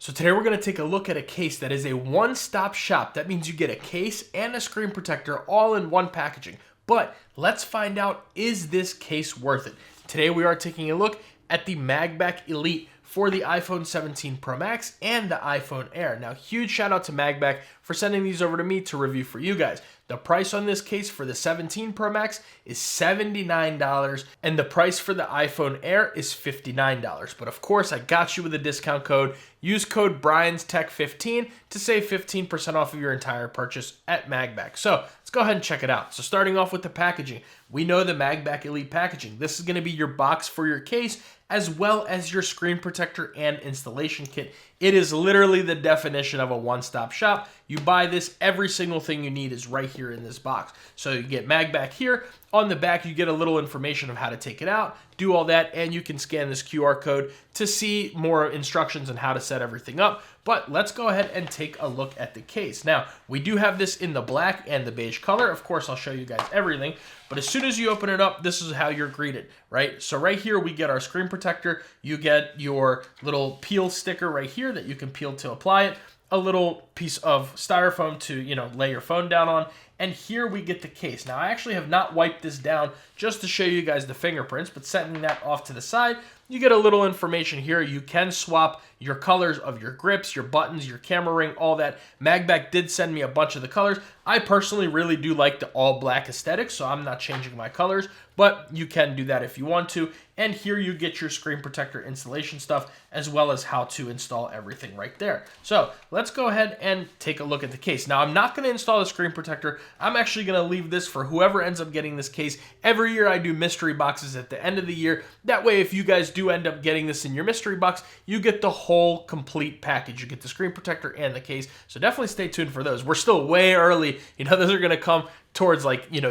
So today we're going to take a look at a case that is a one-stop shop. That means you get a case and a screen protector all in one packaging. But let's find out, is this case worth it? Today we are taking a look at the Magbak Elite for the iPhone 17 Pro Max and the iPhone Air. Now, huge shout out to Magbak for sending these over to me to review for you guys. The price on this case for the 17 Pro Max is $79, and the price for the iPhone Air is $59. But of course, I got you with a discount code. Use code BriansTech15 to save 15% off of your entire purchase at Magbak. So let's go ahead and check it out. So starting off with the packaging, we know the Magbak Elite packaging. This is going to be your box for your case, as well as your screen protector and installation kit. It is literally the definition of a one-stop shop. You buy this, every single thing you need is right here in this box. So you get Magbak here. On the back, you get a little information of how to take it out, do all that, and you can scan this QR code to see more instructions on how to set everything up. But let's go ahead and take a look at the case. Now, we do have this in the black and the beige color. Of course, I'll show you guys everything. But as soon as you open it up, this is how you're greeted, right? So right here, we get our screen protector. You get your little peel sticker right here that you can peel to apply it. A little piece of styrofoam to, lay your phone down on. And here we get the case. Now, I actually have not wiped this down just to show you guys the fingerprints, but setting that off to the side, you get a little information here. You can swap your colors of your grips, your buttons, your camera ring, all that. Magbak did send me a bunch of the colors. I personally really do like the all black aesthetic, so I'm not changing my colors, but you can do that if you want to. And here you get your screen protector installation stuff, as well as how to install everything right there. So let's go ahead and take a look at the case. Now, I'm not going to install the screen protector. I'm actually going to leave this for whoever ends up getting this case. Every year I do mystery boxes at the end of the year. That way, if you guys do end up getting this in your mystery box, you get the whole complete package. You get the screen protector and the case. So definitely stay tuned for those. We're still way early. Those are going to come towards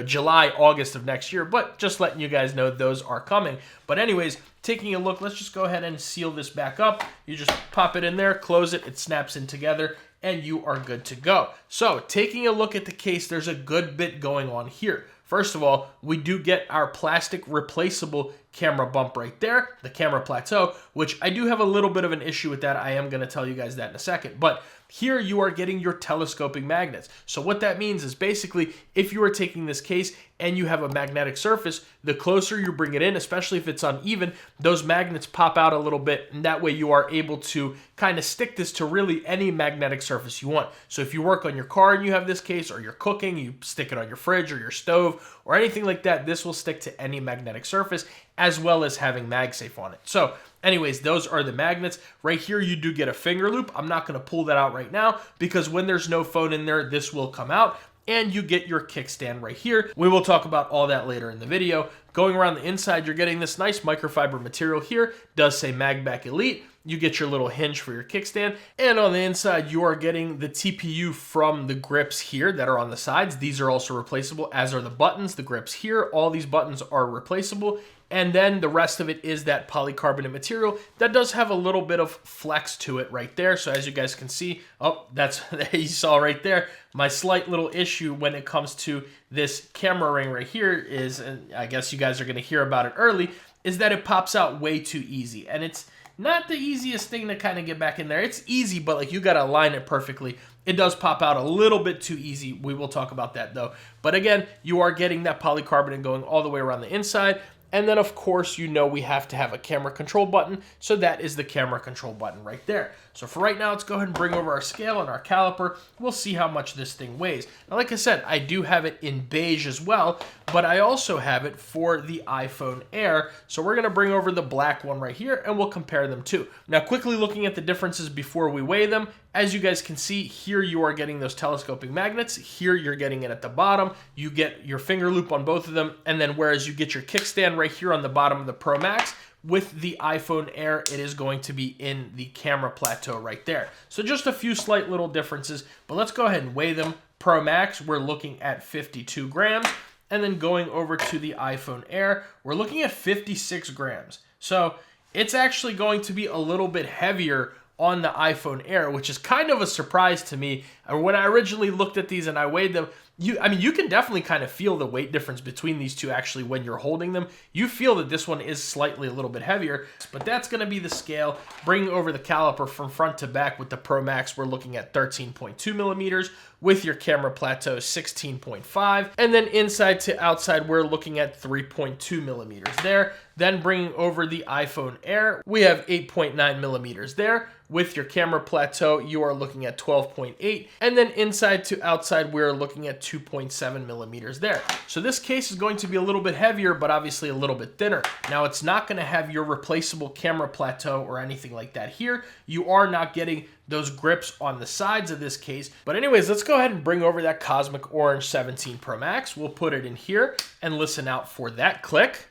July, August of next year, but just letting you guys know those are coming. But anyways, taking a look, let's just go ahead and seal this back up. You just pop it in there, close it, it snaps in together, and you are good to go. So taking a look at the case, there's a good bit going on here. First of all, we do get our plastic replaceable camera bump right there, the camera plateau, which I do have a little bit of an issue with that. I am going to tell you guys that in a second. But here you are getting your telescoping magnets. So what that means is basically if you are taking this case and you have a magnetic surface, the closer you bring it in, especially if it's uneven, those magnets pop out a little bit, and that way you are able to kind of stick this to really any magnetic surface you want. So if you work on your car and you have this case, or you're cooking, you stick it on your fridge or your stove or anything like that, this will stick to any magnetic surface, as well as having MagSafe on it. So anyways, those are the magnets. Right here, you do get a finger loop. I'm not going to pull that out right now because when there's no phone in there, this will come out. And you get your kickstand right here. We will talk about all that later in the video. Going around the inside, you're getting this nice microfiber material here. It does say Magbak Elite. You get your little hinge for your kickstand. And on the inside, you are getting the TPU from the grips here that are on the sides. These are also replaceable, as are the buttons, the grips here. All these buttons are replaceable. And then the rest of it is that polycarbonate material that does have a little bit of flex to it right there. So as you guys can see, that's you saw right there. My slight little issue when it comes to this camera ring right here is, and I guess you guys are going to hear about it early, is that it pops out way too easy. And it's not the easiest thing to kind of get back in there. It's easy, but you got to align it perfectly. It does pop out a little bit too easy. We will talk about that though. But again, you are getting that polycarbonate going all the way around the inside. And then, of course, we have to have a camera control button. So that is the camera control button right there. So for right now, let's go ahead and bring over our scale and our caliper. We'll see how much this thing weighs. Now, like I said, I do have it in beige as well, but I also have it for the iPhone Air. So we're going to bring over the black one right here, and we'll compare them too. Now, quickly looking at the differences before we weigh them, as you guys can see, here you are getting those telescoping magnets. Here you're getting it at the bottom. You get your finger loop on both of them, and then whereas you get your kickstand right here on the bottom of the Pro Max, with the iPhone Air, it is going to be in the camera plateau right there. So just a few slight little differences, but let's go ahead and weigh them. Pro Max, we're looking at 52 grams. And then going over to the iPhone Air, we're looking at 56 grams. So it's actually going to be a little bit heavier on the iPhone Air, which is kind of a surprise to me. When I originally looked at these and I weighed them, I mean, you can definitely kind of feel the weight difference between these two actually when you're holding them. You feel that this one is slightly a little bit heavier, but that's going to be the scale. Bringing over the caliper from front to back with the Pro Max, we're looking at 13.2 millimeters. With your camera plateau, 16.5. And then inside to outside, we're looking at 3.2 millimeters there. Then bringing over the iPhone Air, we have 8.9 millimeters there. With your camera plateau, you are looking at 12.8. And then inside to outside, we're looking at 2.7 millimeters there. So this case is going to be a little bit heavier, but obviously a little bit thinner. Now, it's not going to have your replaceable camera plateau or anything like that here. You are not getting those grips on the sides of this case. But anyways, let's go ahead and bring over that Cosmic Orange 17 Pro Max. We'll put it in here and listen out for that click.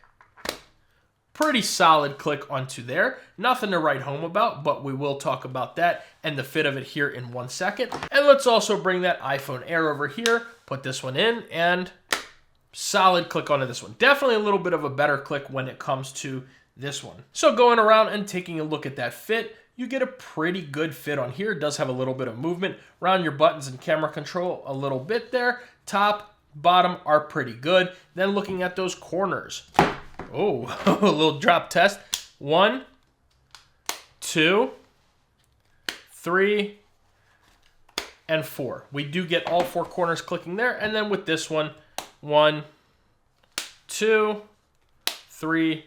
Pretty solid click onto there. Nothing to write home about, but we will talk about that and the fit of it here in 1 second. And let's also bring that iPhone Air over here, put this one in, and solid click onto this one. Definitely a little bit of a better click when it comes to this one. So going around and taking a look at that fit, you get a pretty good fit on here. It does have a little bit of movement around your buttons and camera control a little bit there. Top, bottom are pretty good. Then looking at those corners. Oh, a little drop test. 1, 2, 3, and 4. We do get all 4 corners clicking there. And then with this one, 1, 2, 3,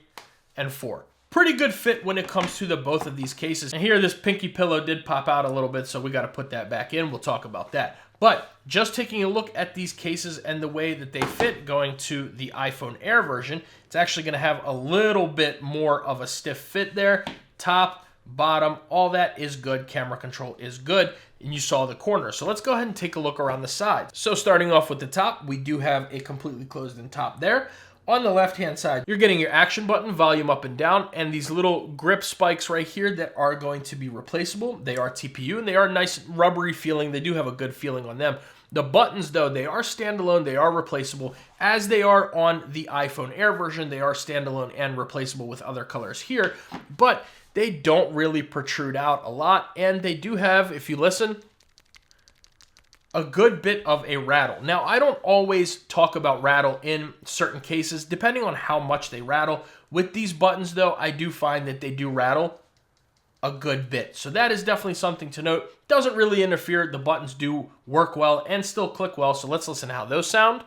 and 4. Pretty good fit when it comes to the both of these cases. And here, this pinky pillow did pop out a little bit, so we got to put that back in. We'll talk about that. But just taking a look at these cases and the way that they fit going to the iPhone Air version, it's actually going to have a little bit more of a stiff fit there. Top, bottom, all that is good. Camera control is good. And you saw the corner. So let's go ahead and take a look around the sides. So starting off with the top, we do have a completely closed-in top there. On the left-hand side, you're getting your action button, volume up and down, and these little grip spikes right here that are going to be replaceable. They are TPU, and they are nice rubbery feeling. They do have a good feeling on them. The buttons, though, they are standalone. They are replaceable, as they are on the iPhone Air version. They are standalone and replaceable with other colors here, but they don't really protrude out a lot, and they do have, if you listen, a good bit of a rattle. Now, I don't always talk about rattle in certain cases, depending on how much they rattle. With these buttons, though, I do find that they do rattle a good bit. So that is definitely something to note. Doesn't really interfere. The buttons do work well and still click well. So let's listen to how those sound.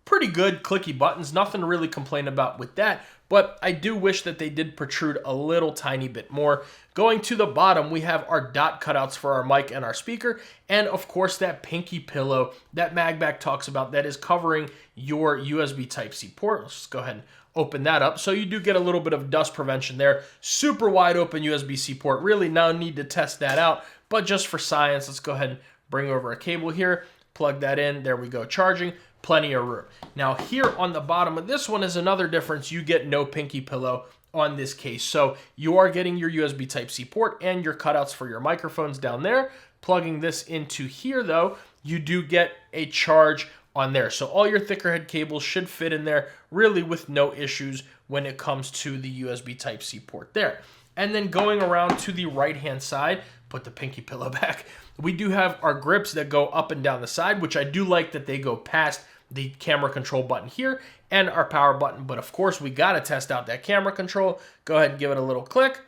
Pretty good clicky buttons. Nothing to really complain about with that. But I do wish that they did protrude a little tiny bit more. Going to the bottom, we have our dot cutouts for our mic and our speaker, and of course that pinky pillow that Magbak talks about that is covering your USB Type-C port. Let's just go ahead and open that up. So you do get a little bit of dust prevention there. Super wide open USB-C port. Really no need to test that out, but just for science, let's go ahead and bring over a cable here, plug that in. There we go, charging. Plenty of room. Now here on the bottom of this one is another difference. You get no pinky pillow on this case. So you are getting your USB Type-C port and your cutouts for your microphones down there. Plugging this into here though, you do get a charge on there. So all your thicker head cables should fit in there really with no issues when it comes to the USB Type-C port there. And then going around to the right-hand side, put the pinky pillow back. We do have our grips that go up and down the side, which I do like that they go past the camera control button here and our power button. But of course, we got to test out that camera control. Go ahead and give it a little click.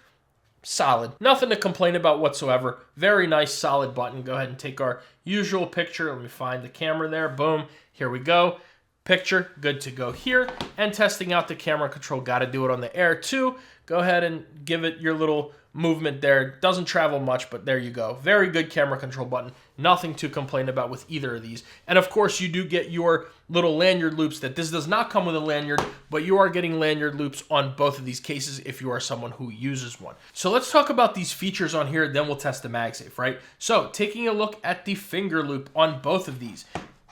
Solid. Nothing to complain about whatsoever. Very nice, solid button. Go ahead and take our usual picture. Let me find the camera there. Boom. Here we go. Picture. Good to go here. And testing out the camera control. Got to do it on the Air too. Go ahead and give it your little movement there. Doesn't travel much, but there you go. Very good camera control button. Nothing to complain about with either of these. And of course, you do get your little lanyard loops that this does not come with a lanyard, but you are getting lanyard loops on both of these cases if you are someone who uses one. So let's talk about these features on here, then we'll test the MagSafe, right? So taking a look at the finger loop on both of these.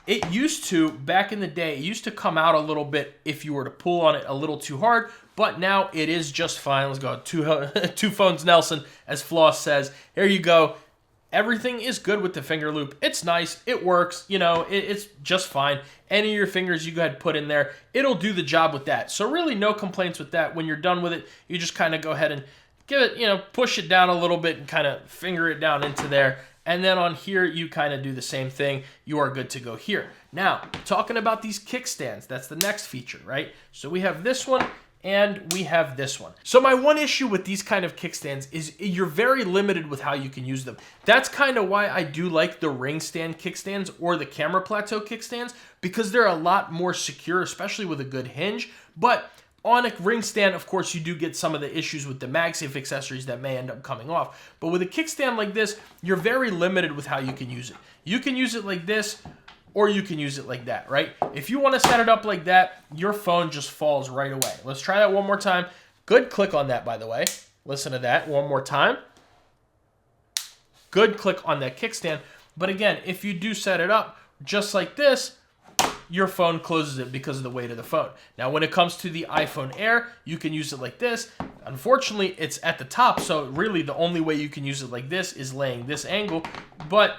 It used to, back in the day, it used to come out a little bit if you were to pull on it a little too hard, but now it is just fine. Let's go, two phones Nelson, as Floss says. Here you go. Everything is good with the finger loop. It's nice. It works. You know, it's just fine. Any of your fingers you go ahead and put in there, it'll do the job with that. So really no complaints with that. When you're done with it, you just kind of go ahead and give it, push it down a little bit and kind of finger it down into there. And then on here, you kind of do the same thing. You are good to go here. Now, talking about these kickstands, that's the next feature, right? So we have this one and we have this one. So my one issue with these kind of kickstands is you're very limited with how you can use them. That's kind of why I do like the ring stand kickstands or the camera plateau kickstands, because they're a lot more secure, especially with a good hinge. But on a ring stand, of course, you do get some of the issues with the MagSafe accessories that may end up coming off. But with a kickstand like this, you're very limited with how you can use it. You can use it like this, or you can use it like that, right? If you want to set it up like that, your phone just falls right away. Let's try that one more time. Good click on that, by the way. Listen to that one more time. Good click on that kickstand. But again, if you do set it up just like this, your phone closes it because of the weight of the phone. Now, when it comes to the iPhone Air, you can use it like this. Unfortunately, it's at the top, so really the only way you can use it like this is laying this angle, but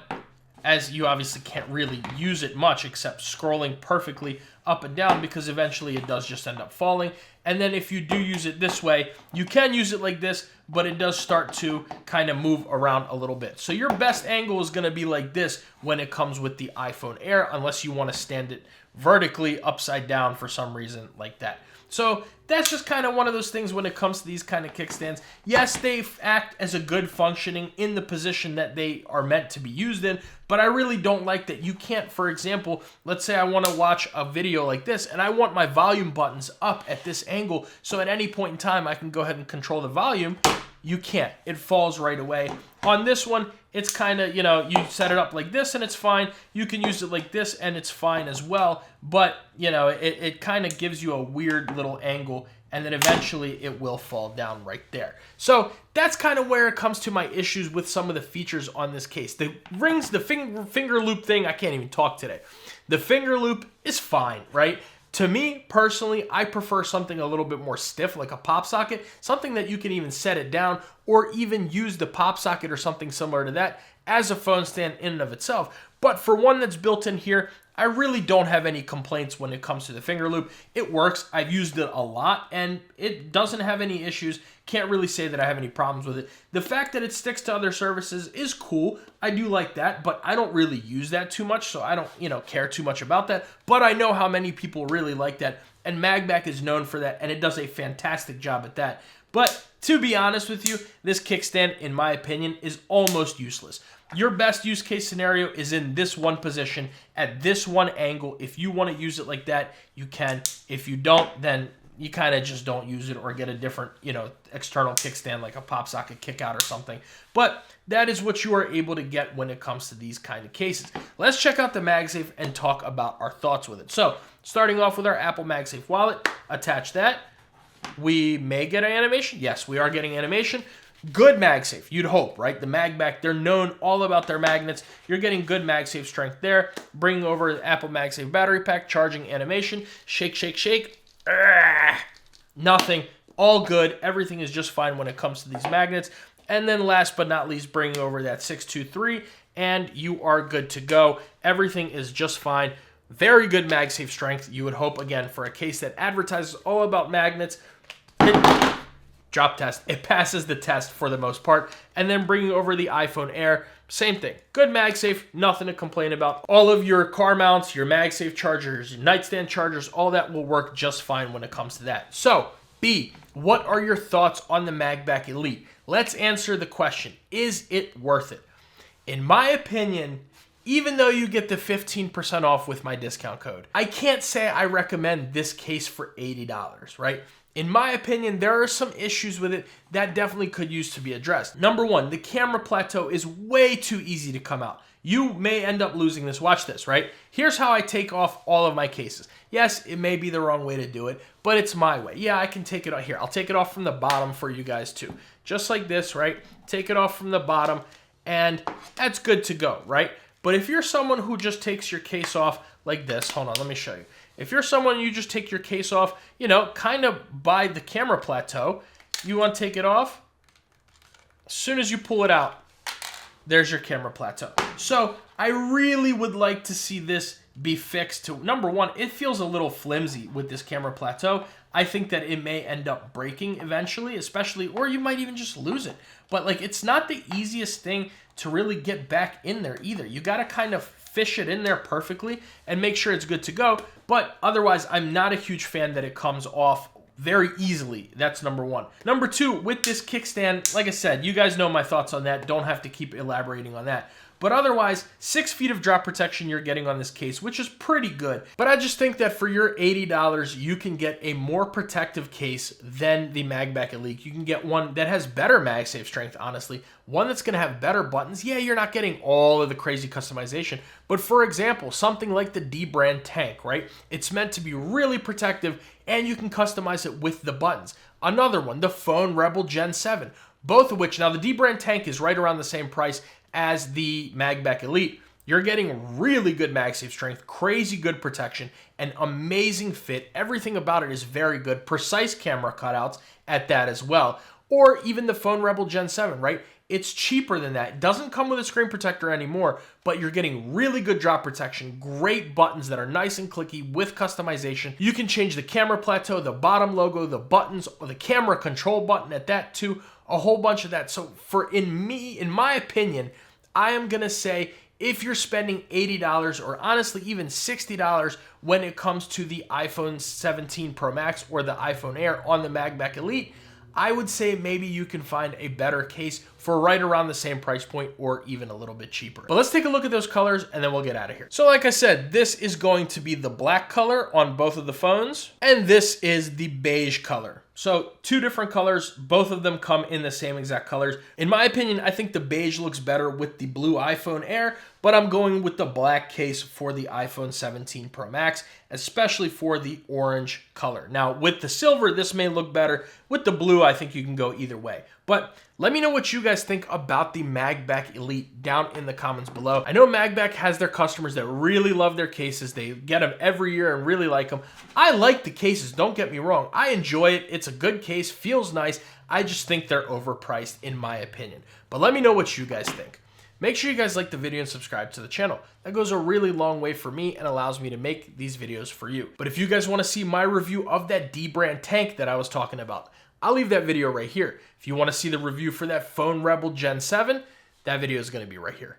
as you obviously can't really use it much except scrolling perfectly up and down, because eventually it does just end up falling. And then if you do use it this way, you can use it like this, but it does start to kind of move around a little bit. So your best angle is going to be like this when it comes with the iPhone Air, unless you want to stand it vertically upside down for some reason like that. So that's just kind of one of those things when it comes to these kind of kickstands. Yes, they act as a good functioning in the position that they are meant to be used in, but I really don't like that you can't, for example, let's say I want to watch a video like this and I want my volume buttons up at this angle, so at any point in time I can go ahead and control the volume. You can't. It falls right away. On this one, it's kind of, you set it up like this and it's fine. You can use it like this and it's fine as well. But, it kind of gives you a weird little angle, and then eventually it will fall down right there. So that's kind of where it comes to my issues with some of the features on this case. The rings, the finger loop thing, I can't even talk today. The finger loop is fine, right? To me, personally, I prefer something a little bit more stiff, like a pop socket, something that you can even set it down or even use the pop socket or something similar to that as a phone stand in and of itself. But for one that's built in here, I really don't have any complaints when it comes to the finger loop. It works. I've used it a lot and it doesn't have any issues. Can't really say that I have any problems with it. The fact that it sticks to other surfaces is cool. I do like that, but I don't really use that too much, so I don't, care too much about that. But I know how many people really like that, and Magbak is known for that, and it does a fantastic job at that. But to be honest with you, this kickstand, in my opinion, is almost useless. Your best use case scenario is in this one position, at this one angle. If you want to use it like that, you can. If you don't, then you kind of just don't use it, or get a different, external kickstand like a pop socket kick out or something. But that is what you are able to get when it comes to these kind of cases. Let's check out the MagSafe and talk about our thoughts with it. So starting off with our Apple MagSafe wallet, attach that. We may get an animation. Yes, we are getting animation. Good MagSafe, you'd hope, right? The Magbak, they're known all about their magnets. You're getting good MagSafe strength there. Bringing over the Apple MagSafe battery pack, charging animation. Shake, shake, shake. Nothing. All good. Everything is just fine when it comes to these magnets. And then last but not least, bringing over that 623, and you are good to go. Everything is just fine. Very good MagSafe strength. You would hope, again, for a case that advertises all about magnets. Drop test. It passes the test for the most part. And then bringing over the iPhone Air, same thing. Good MagSafe, nothing to complain about. All of your car mounts, your MagSafe chargers, your nightstand chargers, all that will work just fine when it comes to that. So, B, what are your thoughts on the Magbak Elite? Let's answer the question. Is it worth it? In my opinion, even though you get the 15% off with my discount code, I can't say I recommend this case for $80, right? In my opinion, there are some issues with it that definitely could use to be addressed. Number one, the camera plateau is way too easy to come out. You may end up losing this. Watch this, right? Here's how I take off all of my cases. Yes, it may be the wrong way to do it, but it's my way. Yeah, I can take it off here. I'll take it off from the bottom for you guys too. Just like this, right? Take it off from the bottom, and that's good to go, right? But if you're someone who just takes your case off like this, hold on, let me show you. If you're someone, you just take your case off, kind of by the camera plateau, you want to take it off. As soon as you pull it out, there's your camera plateau. So I really would like to see this be fixed to, number one, it feels a little flimsy with this camera plateau. I think that it may end up breaking eventually, especially, or you might even just lose it. But like, it's not the easiest thing to really get back in there either. You got to kind of fish it in there perfectly and make sure it's good to go. But otherwise, I'm not a huge fan that it comes off very easily. That's number one. Number two, with this kickstand, like I said, you guys know my thoughts on that. Don't have to keep elaborating on that. But otherwise, 6 feet of drop protection you're getting on this case, which is pretty good. But I just think that for your $80, you can get a more protective case than the Magbak Elite. You can get one that has better MagSafe strength, honestly. One that's going to have better buttons. Yeah, you're not getting all of the crazy customization. But for example, something like the D brand tank, right? It's meant to be really protective, and you can customize it with the buttons. Another one, the Phone Rebel Gen 7. Both of which, now the D brand tank is right around the same price as the Magbak Elite. You're getting really good MagSafe strength, crazy good protection, an amazing fit. Everything about it is very good. Precise camera cutouts at that as well. Or even the Phone Rebel Gen 7, right? It's cheaper than that. It doesn't come with a screen protector anymore, but you're getting really good drop protection, great buttons that are nice and clicky with customization. You can change the camera plateau, the bottom logo, the buttons, or the camera control button at that too. A whole bunch of that. So in my opinion, I am going to say if you're spending $80 or honestly even $60 when it comes to the iPhone 17 Pro Max or the iPhone Air on the Magbak Elite, I would say maybe you can find a better case for right around the same price point or even a little bit cheaper. But let's take a look at those colors and then we'll get out of here. So like I said, this is going to be the black color on both of the phones, and this is the beige color. So two different colors, both of them come in the same exact colors. In my opinion, I think the beige looks better with the blue iPhone Air, but I'm going with the black case for the iPhone 17 Pro Max, especially for the orange color. Now with the silver, this may look better. With the blue, I think you can go either way. But let me know what you guys think about the Magbak Elite down in the comments below. I know Magbak has their customers that really love their cases. They get them every year and really like them. I like the cases, don't get me wrong. I enjoy it. It's a good case, feels nice. I just think they're overpriced in my opinion. But let me know what you guys think. Make sure you guys like the video and subscribe to the channel. That goes a really long way for me and allows me to make these videos for you. But if you guys want to see my review of that D brand tank that I was talking about, I'll leave that video right here. If you want to see the review for that Phone Rebel Gen 7, that video is going to be right here.